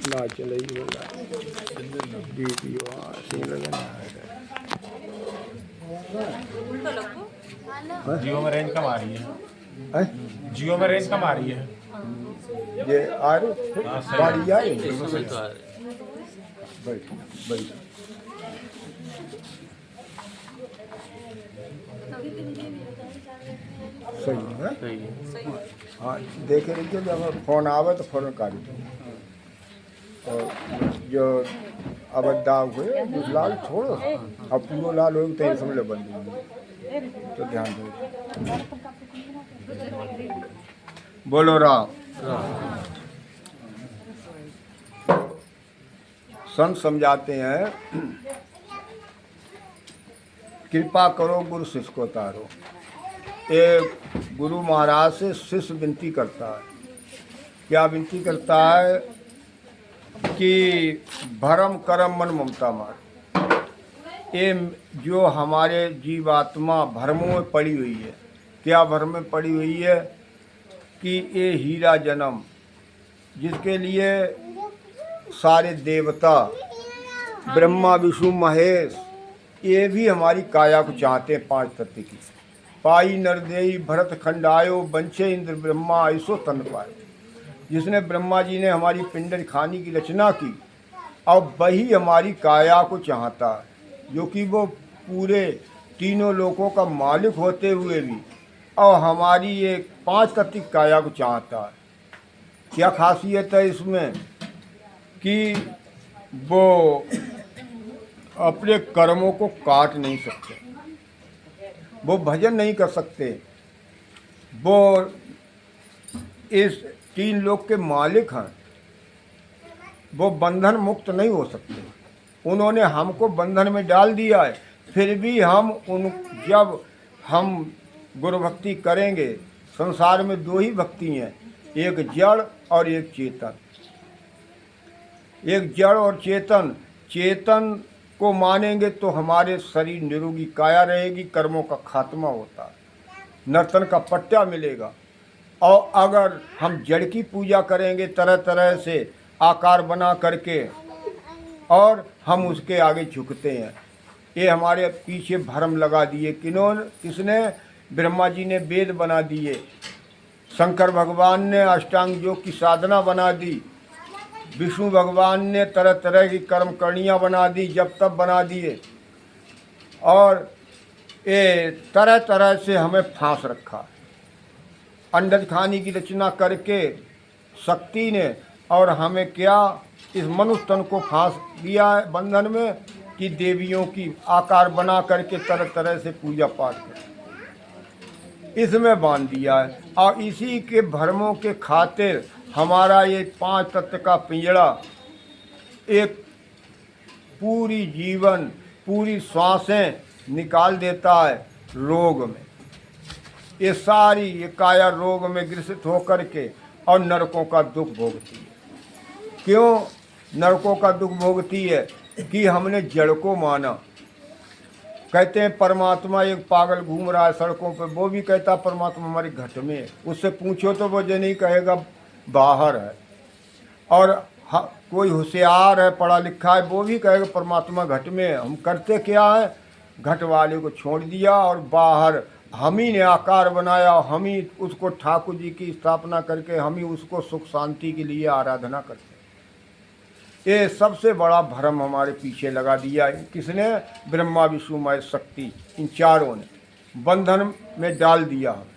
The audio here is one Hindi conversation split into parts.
ना चले ही होगा वीडियो सिंह लगन जियो में रेंज कम आ रही है। जियो में रेंज कम आ रही है। ये आ रही गाड़ी आ रही बैठ बैठ सही है। हाँ देखे रहिए जब फोन आवे तो फौरन काट दो। और जो अब दाग हुए लाल छोड़ो अब पूरा लाल हो तो समझ लो बंद तो ध्यान दो। बोलो राम। संत समझाते हैं कृपा करो गुरु शिष्य को तारो। एक गुरु महाराज से शिष्य विनती करता है। क्या विनती करता है कि भरम करम मन ममता मार। ये जो हमारे जीवात्मा भ्रमों में पड़ी हुई है। क्या भ्रम में पड़ी हुई है कि ये हीरा जन्म जिसके लिए सारे देवता ब्रह्मा विष्णु महेश ये भी हमारी काया को चाहते हैं। 5 तत्व की पाई नरदेई भरत खंडायो बंशे इंद्र ब्रह्मा ऐसो तन पाए। जिसने ब्रह्मा जी ने हमारी पिंडर खानी की रचना की अब वही हमारी काया को चाहता है जो कि वो पूरे तीनों लोकों का मालिक होते हुए भी और हमारी ये 5 तत्व की काया को चाहता है। क्या खासियत है इसमें कि वो अपने कर्मों को काट नहीं सकते, वो भजन नहीं कर सकते, वो इस 3 लोक के मालिक हैं, वो बंधन मुक्त नहीं हो सकते। उन्होंने हमको बंधन में डाल दिया है। फिर भी जब हम गुरु भक्ति करेंगे। संसार में 2 ही भक्ति हैं, एक जड़ और एक चेतन। एक जड़ और चेतन। चेतन को मानेंगे तो हमारे शरीर निरोगी काया रहेगी, कर्मों का खात्मा होता है, नर्तन का पट्टा मिलेगा। और अगर हम जड़ की पूजा करेंगे तरह तरह से आकार बना करके और हम उसके आगे झुकते हैं। ये हमारे पीछे भ्रम लगा दिए। किसने? ब्रह्मा जी ने वेद बना दिए, शंकर भगवान ने अष्टांग योग की साधना बना दी, विष्णु भगवान ने तरह तरह की कर्म करणियाँ बना दी, जब तब बना दिए और ये तरह तरह से हमें फांस रखा। अंडज खानी की रचना करके शक्ति ने और हमें क्या इस मनुष्य तन को फांस दिया है बंधन में कि देवियों की आकार बना करके तरह तरह से पूजा पाठ कर इसमें बांध दिया है। और इसी के भ्रमों के खातिर हमारा ये 5 तत्व का पिंजड़ा एक पूरी जीवन पूरी सांसें निकाल देता है रोग में। ये सारी ये काया रोग में ग्रसित होकर के और नरकों का दुख भोगती है। क्यों नरकों का दुख भोगती है? कि हमने जड़ को माना। कहते हैं परमात्मा एक पागल घूम रहा है सड़कों पे, वो भी कहता परमात्मा हमारे घट में है। उससे पूछो तो वो ये नहीं कहेगा बाहर है। और कोई होशियार है पढ़ा लिखा है वो भी कहेगा परमात्मा घट में है। हम करते क्या है? घट वाले को छोड़ दिया और बाहर हम ही ने आकार बनाया, हम ही उसको ठाकुर जी की स्थापना करके हम ही उसको सुख शांति के लिए आराधना करते हैं। ये सबसे बड़ा भ्रम हमारे पीछे लगा दिया है। किसने? ब्रह्मा विष्णु महेश शक्ति, इन चारों ने बंधन में डाल दिया हमें।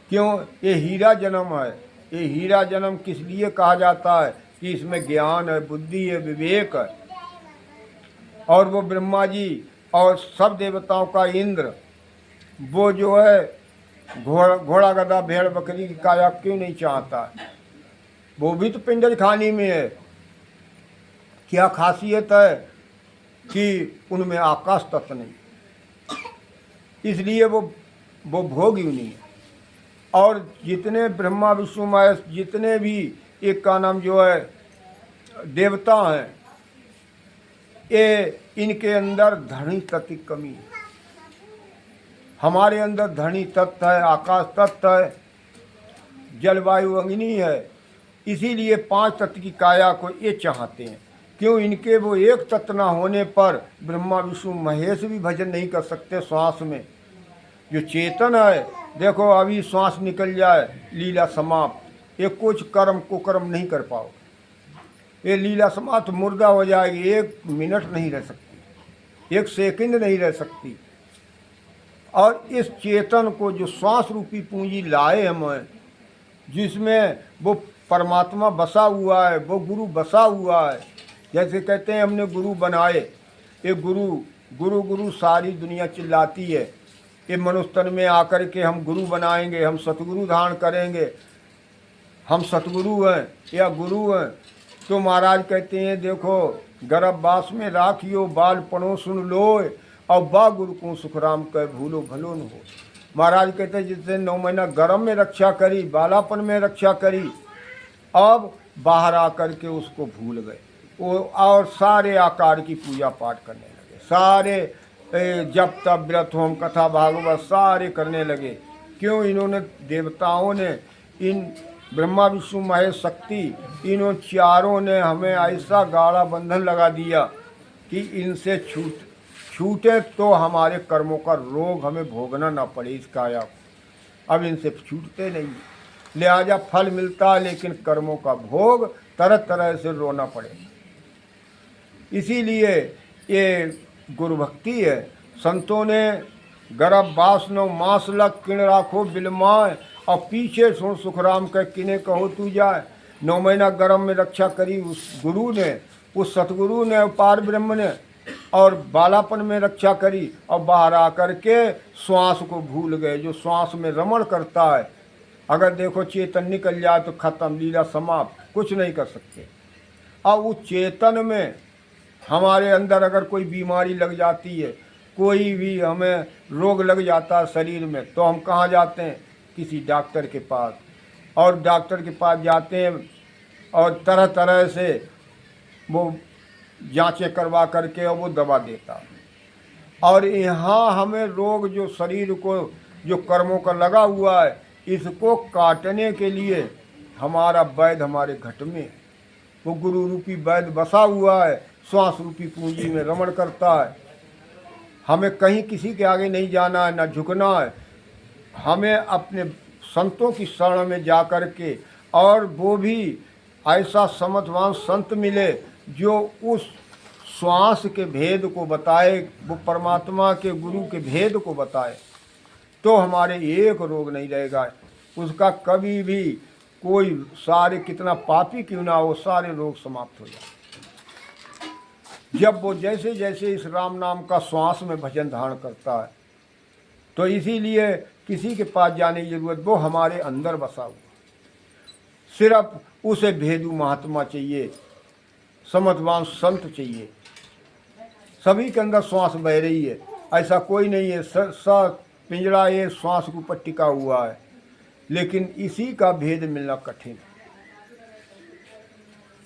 क्यों? ये हीरा जन्म है। ये हीरा जन्म किस लिए कहा जाता है? कि इसमें ज्ञान है, बुद्धि है, विवेक है। और वो ब्रह्मा जी और सब देवताओं का इंद्र वो जो है घोड़ा गधा भेड़ बकरी की काया क्यों नहीं चाहता है? वो भी तो पिंडज खानी में है। क्या खासियत है कि उनमें आकाश तत्व नहीं, इसलिए वो भोगी नहीं है। और जितने ब्रह्मा विष्णु महेश जितने भी एक का नाम जो है देवता हैं, ये इनके अंदर धरणी तत्व की कमी है। हमारे अंदर धरणी तत्व है, आकाश तत्व है, जलवायु अग्नि है इसीलिए 5 तत्व की काया को ये चाहते हैं। क्यों? इनके वो एक तत्व न होने पर ब्रह्मा विष्णु महेश भी भजन नहीं कर सकते। श्वास में जो चेतन है, देखो अभी श्वास निकल जाए, लीला समाप्त। ये कुछ कर्म कुकर्म नहीं कर पाओ, ये लीला समाप्त, मुर्दा हो जाएगी। 1 मिनट नहीं रह सकती, 1 सेकंड नहीं रह सकती। और इस चेतन को जो श्वास रूपी पूंजी लाए हमें, जिसमें वो परमात्मा बसा हुआ है, वो गुरु बसा हुआ है। जैसे कहते हैं हमने गुरु बनाए, ये गुरु गुरु गुरु सारी दुनिया चिल्लाती है। ये मनुष्य तन में आकर के हम गुरु बनाएंगे, हम सतगुरु धारण करेंगे, हम सतगुरु हैं या गुरु हैं। तो महाराज कहते हैं देखो, गर्भवास में राखियो बाल पनो सुन लोय, और बा गुरु को सुखराम कह भूलो भलो न हो। महाराज कहते हैं जिसने 9 महीना गर्भ में रक्षा करी, बालापन में रक्षा करी, अब बाहर आकर के उसको भूल गए वो, और सारे आकार की पूजा पाठ करने लगे, सारे जप तप व्रत होम कथा भागवत सारे करने लगे। क्यों? इन्होंने देवताओं ने, इन ब्रह्मा विष्णु महेश शक्ति, इन्हों चारों ने हमें ऐसा गाढ़ा बंधन लगा दिया कि इनसे छूटे तो हमारे कर्मों का रोग हमें भोगना ना पड़े इस काया को। अब इनसे छूटते नहीं, लिहाजा फल मिलता है लेकिन कर्मों का भोग तरह तरह से रोना पड़े। इसीलिए ये गुरु भक्ति है। संतों ने गर्भवास 9 मास लग किण राखो बिलमाए, और पीछे सुन सुखराम कह किने कहो तू जाए। 9 महीना गर्भ में रक्षा करी उस गुरु ने, उस सतगुरु ने, पार ब्रह्म ने, और बालापन में रक्षा करी, और बाहर आकर के श्वास को भूल गए। जो श्वास में रमण करता है, अगर देखो चेतन निकल जाए तो खत्म, लीला समाप्त, कुछ नहीं कर सकते। अब उस चेतन में हमारे अंदर अगर कोई बीमारी लग जाती है, कोई भी हमें रोग लग जाता है शरीर में, तो हम कहाँ जाते हैं? किसी डॉक्टर के पास। और डॉक्टर के पास जाते हैं और तरह तरह से वो जांचें करवा करके और वो दवा देता है। और यहाँ हमें रोग जो शरीर को, जो कर्मों का लगा हुआ है, इसको काटने के लिए हमारा वैद्य हमारे घट में है। वो गुरु रूपी वैद्य बसा हुआ है, श्वास रूपी पूंजी में रमण करता है। हमें कहीं किसी के आगे नहीं जाना है, ना झुकना है। हमें अपने संतों की शरण में जा कर के, और वो भी ऐसा समझवान संत मिले जो उस श्वास के भेद को बताए, वो परमात्मा के गुरु के भेद को बताए, तो हमारे एक रोग नहीं रहेगा। उसका कभी भी कोई, सारे कितना पापी क्यों ना हो, सारे रोग समाप्त हो जाए जब वो जैसे जैसे इस राम नाम का श्वास में भजन धारण करता है। तो इसीलिए किसी के पास जाने की जरूरत, वो हमारे अंदर बसा हुआ। सिर्फ उसे भेदू महात्मा चाहिए, समझवान संत चाहिए। सभी के अंदर श्वास बह रही है, ऐसा कोई नहीं है। सब पिंजरा ये श्वास के ऊपर टिका हुआ है, लेकिन इसी का भेद मिलना कठिन है।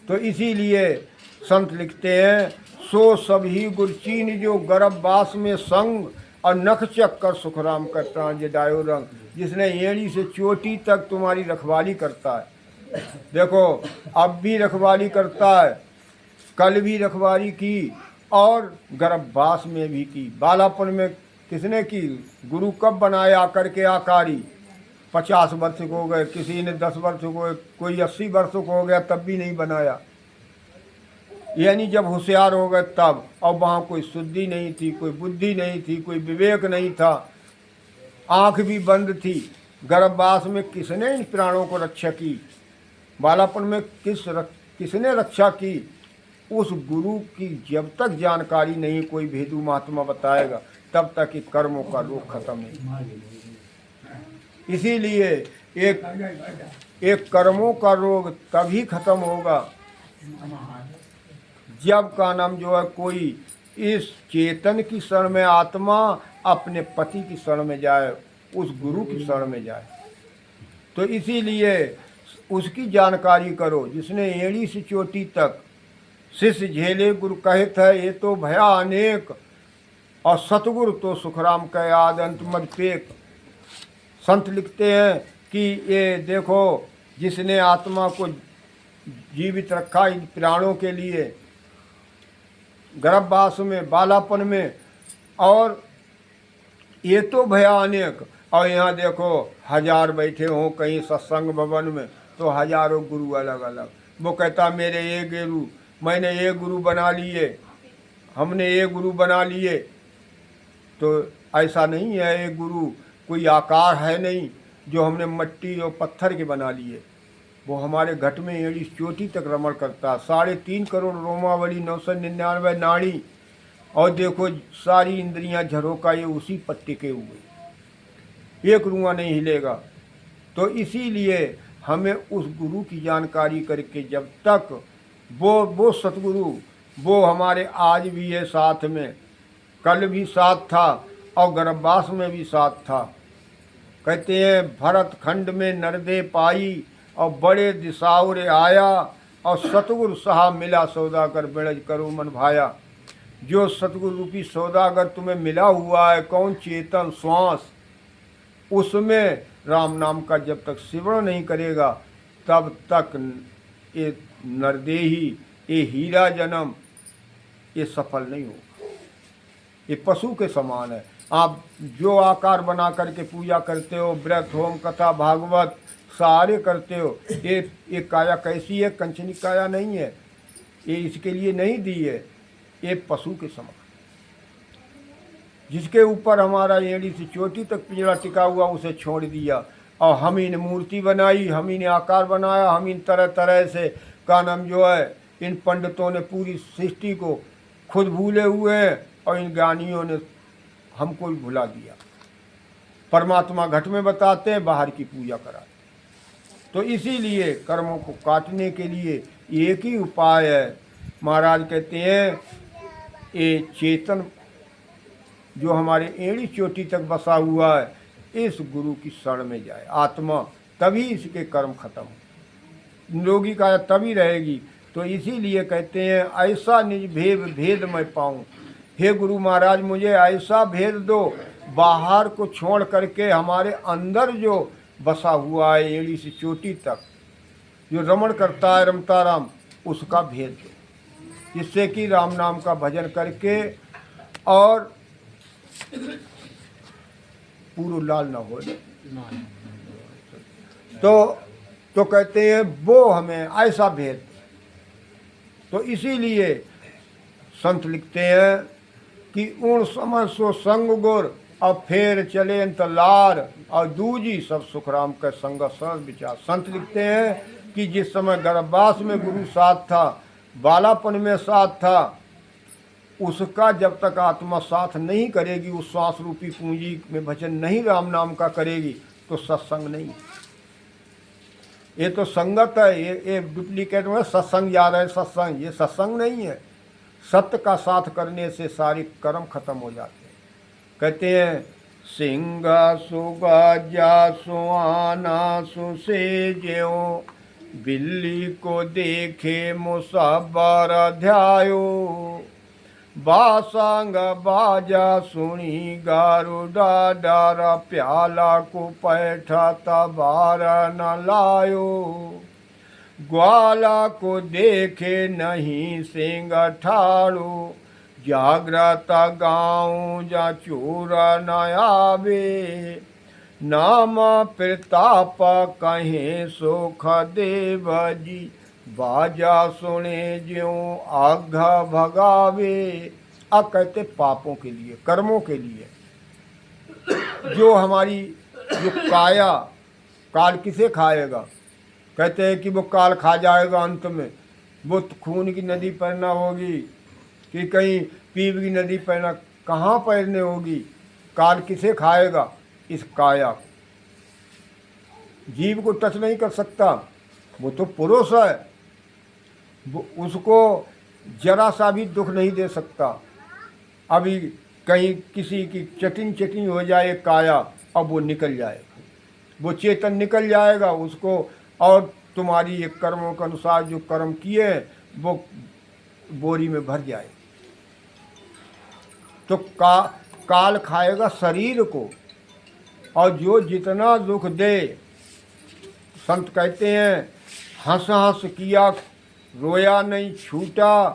तो इसीलिए संत लिखते हैं, सो सभी गुरचीन जो गर्भवास में संग, और नख चक्कर सुखराम करता जे डायो रंग। जिसने एड़ी से चोटी तक तुम्हारी रखवाली करता है। देखो अब भी रखवाली करता है, कल भी रखवाली की, और गर्भवास में भी की। बालापन में किसने की? गुरु कब बनाए आकर के आकारी? 50 वर्ष को हो गए, किसी ने 10 वर्ष को, कोई 80 वर्ष को हो गया, तब भी नहीं बनाया। यानी जब होशियार हो गए तब। और वहाँ कोई शुद्धि नहीं थी, कोई बुद्धि नहीं थी, कोई विवेक नहीं था, आँख भी बंद थी। गर्भवास में किसने इन प्राणों को रक्षा की? बालापन में किसने रक्षा की? उस गुरु की जब तक जानकारी नहीं, कोई भेदू महात्मा बताएगा, तब तक कि कर्मों का रोग खत्म नहीं। इसीलिए एक कर्मों का रोग तभी खत्म होगा जब का नाम जो है कोई इस चेतन की शरण में, आत्मा अपने पति की शरण में जाए, उस गुरु की शरण में जाए। तो इसीलिए उसकी जानकारी करो, जिसने एड़ी से चोटी तक शिष्य झेले गुरु कहत है, ये तो भया अनेक, और सतगुरु तो सुखराम कह आद अंत मद पेक। संत लिखते हैं कि ये देखो, जिसने आत्मा को जीवित रखा इन प्राणों के लिए, गर्भवास में, बालापन में। और ये तो भयानक। और यहाँ देखो 1000 बैठे हों कहीं सत्संग भवन में तो हजारों गुरु अलग अलग। वो कहता मेरे ये गुरु, मैंने ये गुरु बना लिए, हमने ये गुरु बना लिए। तो ऐसा नहीं है, ये गुरु कोई आकार है नहीं जो हमने मिट्टी और पत्थर के बना लिए। वो हमारे घट में एड़ी चोटी तक रमण करता, 3.5 करोड़ रोमावली, 999 नाड़ी। और देखो सारी इंद्रियां झरोका ये उसी पर टिके हुए, एक रुआ नहीं हिलेगा। तो इसीलिए हमें उस गुरु की जानकारी करके, जब तक वो सतगुरु, वो हमारे आज भी है साथ में, कल भी साथ था और गर्भवास में भी साथ था। कहते हैं भरत खंड में नरदे पाई और बड़े दिसावरे आया, और सतगुरु साहब मिला सौदागर बिड़ज करो मन भाया। जो सतगुरु रूपी सौदागर तुम्हें मिला हुआ है, कौन चेतन श्वास, उसमें राम नाम का जब तक सिमरण नहीं करेगा तब तक ये नरदेही, ये हीरा जन्म, ये सफल नहीं होगा। ये पशु के समान है। आप जो आकार बना करके पूजा करते हो, व्रत होम कथा भागवत सारे करते हो, ये काया कैसी है? कंचनी काया नहीं है, ये इसके लिए नहीं दी है। ये पशु के समान, जिसके ऊपर हमारा एड़ी से चोटी तक पिंजरा टिका हुआ, उसे छोड़ दिया। और हम ही ने मूर्ति बनाई, हम ही ने आकार बनाया, हम इन तरह तरह से का नाम जो है, इन पंडितों ने पूरी सृष्टि को खुद भूले हुए हैं और इन ज्ञानियों ने हमको भी भुला दिया। परमात्मा घट में बताते हैं, बाहर की पूजा कराते। तो इसीलिए कर्मों को काटने के लिए एक ही उपाय है। महाराज कहते हैं ये चेतन जो हमारे एड़ी चोटी तक बसा हुआ है, इस गुरु की शरण में जाए आत्मा, तभी इसके कर्म खत्म हो, निरोगी काया तभी रहेगी। तो इसीलिए कहते हैं ऐसा निज भेद मैं पाऊँ। हे गुरु महाराज मुझे ऐसा भेद दो, बाहर को छोड़ करके हमारे अंदर जो बसा हुआ है एड़ी से चोटी तक, जो रमण करता है रमता राम, उसका भेद दो, जिससे कि राम नाम का भजन करके और पूरा लाल ना हो। तो कहते हैं वो हमें ऐसा भेद। तो इसीलिए संत लिखते हैं कि उन समझ सो संग गुर, अब फेर चले अंतलार, और दूजी सब सुखराम का संग सरल विचार। संत लिखते हैं कि जिस समय गर्भवास में गुरु साथ था, बालापन में साथ था, उसका जब तक आत्मा साथ नहीं करेगी, उस श्वास रूपी पूंजी में भजन नहीं राम नाम का करेगी, तो सत्संग नहीं। ये तो संगत है, ये डुप्लीकेट में सत्संग जा रहा है सत्संग, ये सत्संग नहीं है। सत्य का साथ करने से सारी कर्म खत्म हो जाते हैं। कहते हैं सिंह सुगा जा सुआना सुसे ज्यों, बिल्ली को देखे मुसाबर ध्यायो, बासंग बाजा सुनी गारुडा डारा, प्याला को पैठा तबार न लायो, ग्वाला को देखे नहीं सिंह ठाड़ो, जागृत गाँव जा चोर न आवे, नाम प्रताप कहें सुख देव जी, बाजा सुने ज्यों आघा भगावे। अब कहते पापों के लिए, कर्मों के लिए, जो हमारी जो काया, काल किसे खाएगा? कहते हैं कि वो काल खा जाएगा अंत में। वो खून की नदी पैरना होगी कि कहीं पीप की नदी पैरना, कहाँ पैरने होगी? काल किसे खाएगा? इस काया को। जीव को टच नहीं कर सकता, वो तो पुरुष है, वो उसको जरा सा भी दुख नहीं दे सकता। अभी कहीं किसी की चटिन हो जाए काया, अब वो निकल जाएगा, वो चेतन निकल जाएगा उसको, और तुम्हारी ये कर्मों के अनुसार जो कर्म किए वो बोरी में भर जाए। तो काल खाएगा शरीर को, और जो जितना दुख दे, संत कहते हैं हंस हंस किया रोया नहीं छूटा,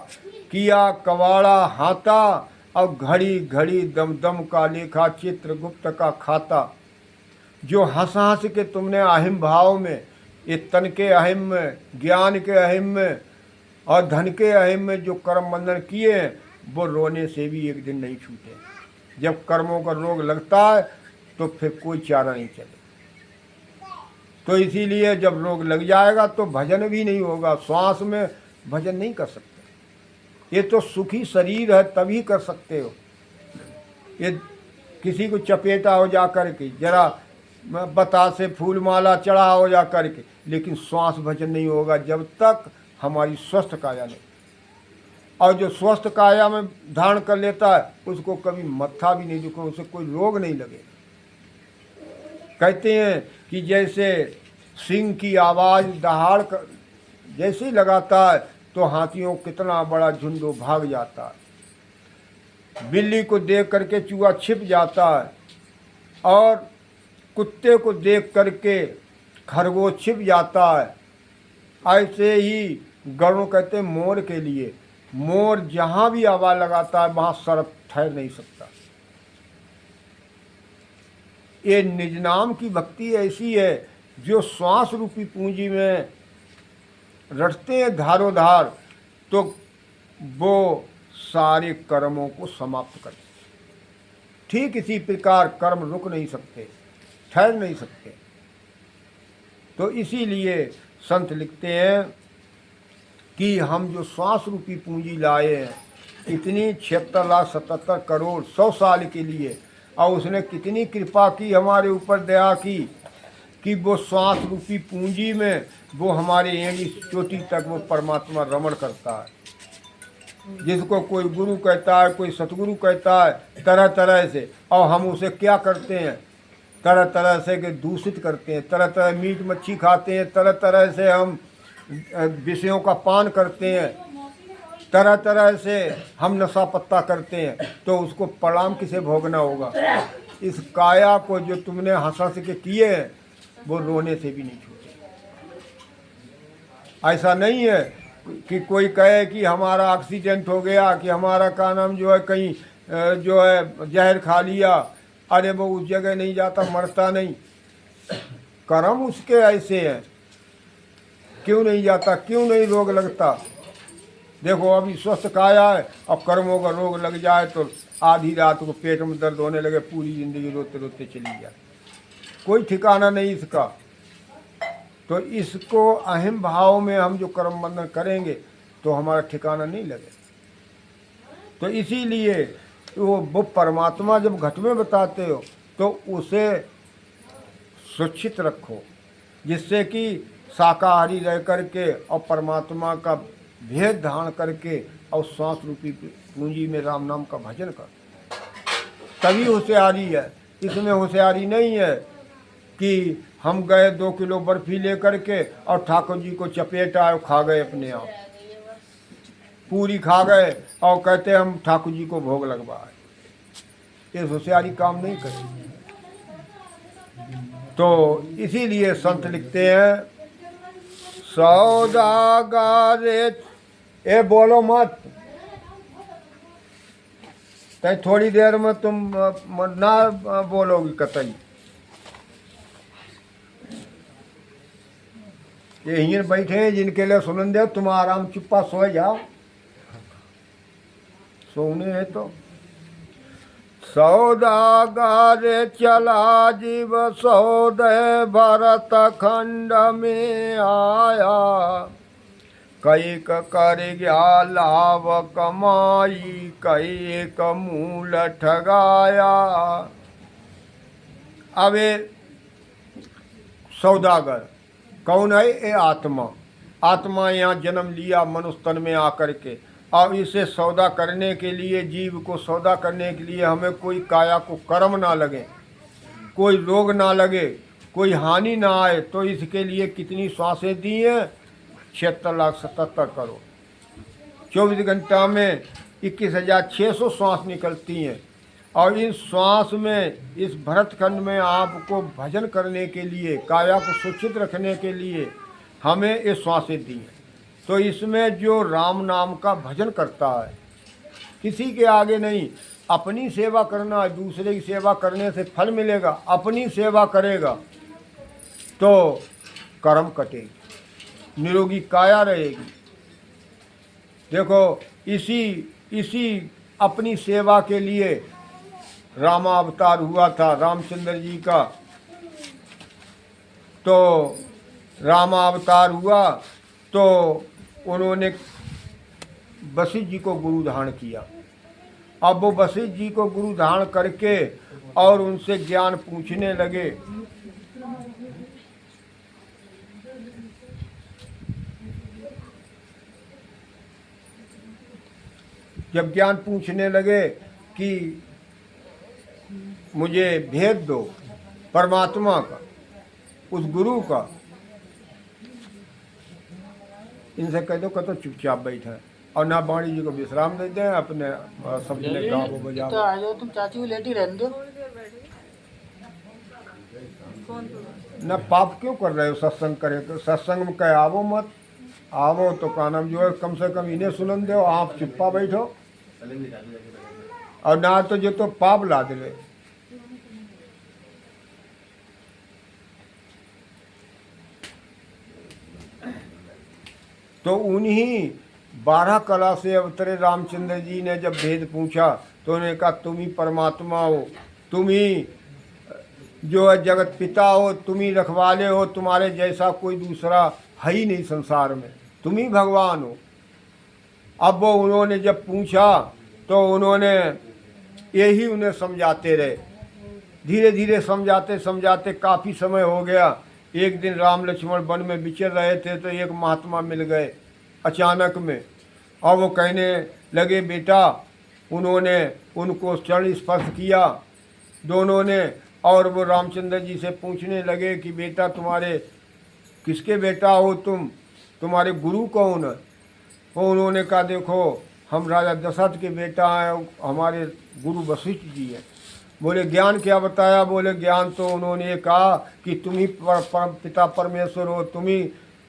किया कवाड़ा हाथा, अब घड़ी घड़ी दम दम का लेखा चित्रगुप्त का खाता। जो हंस हंस के तुमने अहिम भाव में, ये तन के अहिम में, ज्ञान के अहिम में और धन के अहिम में जो कर्म बंधन किए हैं, वो रोने से भी एक दिन नहीं छूटे। जब कर्मों का रोग लगता है तो फिर कोई चारा नहीं चले। तो इसीलिए जब रोग लग जाएगा तो भजन भी नहीं होगा, श्वास में भजन नहीं कर सकते। ये तो सुखी शरीर है तभी कर सकते हो। ये किसी को चपेटा हो जा कर के, जरा बतासे फूल माला चढ़ा हो जा कर के, लेकिन श्वास भजन नहीं होगा जब तक हमारी स्वस्थ काया नहीं। और जो स्वस्थ काया में धारण कर लेता है उसको कभी मत्था भी नहीं दुखे, उसे कोई रोग नहीं लगेगा। कहते हैं कि जैसे सिंह की आवाज़ दहाड़ कर जैसे ही लगाता है तो हाथियों कितना बड़ा झुंड भाग जाता है। बिल्ली को देख करके चूहा छिप जाता है और कुत्ते को देख करके खरगोश छिप जाता है। ऐसे ही गरुड़ कहते हैं मोर के लिए, मोर जहाँ भी आवाज़ लगाता है वहाँ सरप ठहर नहीं सकता। ये निज नाम की भक्ति ऐसी है जो श्वास रूपी पूंजी में रटते हैं धारोधार, तो वो सारे कर्मों को समाप्त करते हैं। ठीक इसी प्रकार कर्म रुक नहीं सकते, ठहर नहीं सकते। तो इसीलिए संत लिखते हैं कि हम जो श्वास रूपी पूंजी लाए हैं, इतनी 76,77 करोड़ 100 साल के लिए, और उसने कितनी कृपा की हमारे ऊपर, दया की कि वो श्वास रूपी पूंजी में वो हमारे एड़ी चोटी तक वो परमात्मा रमण करता है। जिसको कोई गुरु कहता है, कोई सतगुरु कहता है तरह तरह से, और हम उसे क्या करते हैं, तरह तरह से के दूषित करते हैं, तरह तरह मीट मच्छी खाते हैं, तरह तरह से हम विषयों का पान करते हैं, तरह तरह से हम नशा पत्ता करते हैं। तो उसको परिणाम किसे भोगना होगा? इस काया को जो तुमने हंस हंस के किए हैं वो रोने से भी नहीं छूटे। ऐसा नहीं है कि कोई कहे कि हमारा एक्सीडेंट हो गया, कि हमारा का नाम जो है कहीं जो है जहर खा लिया, अरे वो उस जगह नहीं जाता, मरता नहीं। कर्म उसके ऐसे हैं, क्यों नहीं जाता, क्यों नहीं रोग लगता? देखो अभी स्वस्थ काया है, अब कर्मों का रोग लग जाए तो आधी रात को पेट में दर्द होने लगे, पूरी जिंदगी रोते रोते चली जाए, कोई ठिकाना नहीं इसका। तो इसको अहम भाव में हम जो कर्म बंधन करेंगे तो हमारा ठिकाना नहीं लगे। तो इसीलिए वो परमात्मा जब घट में बताते हो तो उसे सुरक्षित रखो, जिससे कि शाकाहारी रह करके और परमात्मा का भेद धारण करके और श्वास रूपी पूंजी में राम नाम का भजन कर, तभी होशियारी है। इसमें होशियारी नहीं है कि हम गए 2 किलो बर्फी ले करके और ठाकुर जी को चपेटा और खा गए, अपने आप पूरी खा गए और कहते हम ठाकुर जी को भोग लगवाए। ये होशियारी काम नहीं करे। तो इसीलिए संत लिखते हैं, सौदागारे ए बोलो मत, तय थोड़ी देर में तुम ना बोलोगी कतई। ये यहीं बैठे हैं जिनके लिए सुनन दे, तुम आराम चुप्पा सो जाओ, सोने है तो। सौदागारे चला जीव सौदे भरत खंड में आया, कैक कर गया लाभ कमाई, कैक मूल ठगाया। अब ये सौदागर कौन है? ये आत्मा। आत्मा यहाँ जन्म लिया मनुष्य तन में आकर के, और इसे सौदा करने के लिए, जीव को सौदा करने के लिए हमें कोई काया को कर्म ना लगे, कोई रोग ना लगे, कोई हानि ना आए। तो इसके लिए कितनी श्वासें दी हैं? 76,77 करोड़। 24 घंटा में 21,600 श्वास निकलती हैं। और इस श्वास में, इस भरतखंड में आपको भजन करने के लिए, काया को सुरक्षित रखने के लिए हमें ये श्वासें दी हैं। तो इसमें जो राम नाम का भजन करता है, किसी के आगे नहीं, अपनी सेवा करना है, दूसरे की सेवा करने से फल मिलेगा। अपनी सेवा करेगा तो कर्म कटेगी, निरोगी काया रहेगी। देखो इसी अपनी सेवा के लिए रामावतार हुआ था रामचंद्र जी का। तो रामावतार हुआ तो उन्होंने वशिष्ठ जी को गुरु धारण किया। अब वो वशिष्ठ जी को गुरु धारण करके और उनसे ज्ञान पूछने लगे। जब ज्ञान पूछने लगे कि मुझे भेद दो परमात्मा का, उस गुरु का, इनसे कह दो तो चुपचाप बैठे और ना वाणी जी को विश्राम दे दें, अपने सबने गाँव बजाओ। तो आ जाओ, तुम चाची को लेटी रहने दो। न पाप क्यों कर रहे हो? सत्संग करे तो सत्संग में कहे आवो मत, आवो तो का नाम जो है कम से कम इन्हें सुनन दो, आप चुप्पा बैठो। और ना तो जो तो पाप ला दे। तो उन्हीं 12 कला से अवतरे रामचंद्र जी ने जब भेद पूछा तो उन्होंने कहा तुम ही परमात्मा हो, तुम ही जो है जगत पिता हो, तुम ही रखवाले हो, तुम्हारे जैसा कोई दूसरा है ही नहीं संसार में, तुम ही भगवान हो। अब वो उन्होंने जब पूछा तो उन्होंने यही उन्हें समझाते रहे, धीरे धीरे समझाते समझाते काफ़ी समय हो गया। एक दिन राम लक्ष्मण वन में विचर रहे थे तो एक महात्मा मिल गए अचानक में, और वो कहने लगे बेटा, उन्होंने उनको चरण स्पर्श किया दोनों ने, और वो रामचंद्र जी से पूछने लगे कि बेटा तुम्हारे किसके बेटा हो तुम, तुम्हारे गुरु कौन है? वो उन्होंने कहा देखो हम राजा दशरथ के बेटा हैं, हमारे गुरु वशिष्ठ जी हैं। बोले ज्ञान क्या बताया? बोले ज्ञान तो उन्होंने कहा कि तुम ही पिता परमेश्वर हो, तुम ही